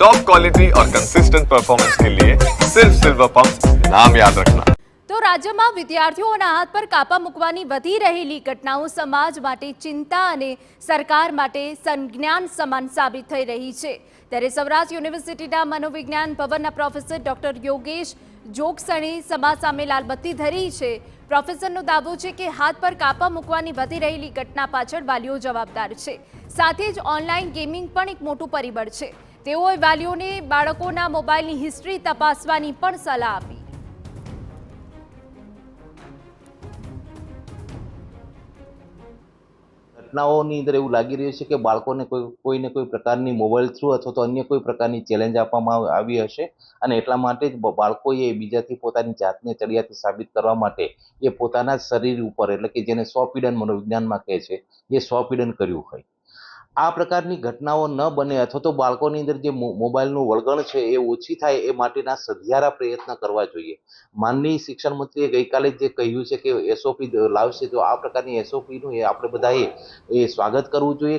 Top quality और consistent performance के लिए सिर्फ सिल्वर पंप नाम याद रखना। તો રાજ્યમાં વિદ્યાર્થીઓના હાથ પર કાપા મૂકવાની વધી રહેલી ઘટનાઓ સમાજ માટે ચિંતા અને સરકાર માટે સંજ્ઞાન સમાન સાબિત થઈ રહી છે। ત્યારે સૌરાષ્ટ્ર યુનિવર્સિટીના મનોવિજ્ઞાન ભવનના પ્રોફેસર ડોક્ટર યોગેશ જોગસણે સમાજ સામે લાલબત્તી ધરી છે। પ્રોફેસરનો દાવો છે કે હાથ પર કાપા મૂકવાની વધી રહેલી ઘટના પાછળ વાલીઓ જવાબદાર છે। સાથે જ ઓનલાઈન ગેમિંગ પણ એક મોટું પરિબળ છે। તેઓએ વાલીઓને બાળકોના મોબાઈલની હિસ્ટ્રી તપાસવાની પણ સલાહ આપી। ઘટનાઓની અંદર એવું લાગી રહ્યું છે કે બાળકોને કોઈને કોઈ પ્રકારની મોબાઈલ થ્રુ અથવા તો અન્ય કોઈ પ્રકારની ચેલેન્જ આપવામાં આવી હશે અને એટલા માટે જ બાળકોએ બીજાથી પોતાની જાતને ચડિયાતી સાબિત કરવા માટે એ પોતાના શરીર ઉપર એટલે કે જેને સ્વપીડન મનોવિજ્ઞાનમાં કહે છે એ સ્વપીડન કર્યું હોય। આ પ્રકારની ઘટનાઓ ન બને અથવા તો બાળકોની અંદર જે મોબાઈલનું વળગણ છે એ ઓછી થાય એ માટેના સધિયારા પ્રયત્ન કરવા જોઈએ। માનનીય શિક્ષણ મંત્રીએ ગઈકાલે જે કહ્યું છે કે એસઓપી લાવશે, તો આ પ્રકારની એસઓપીનું આપણે બધાએ સ્વાગત કરવું જોઈએ।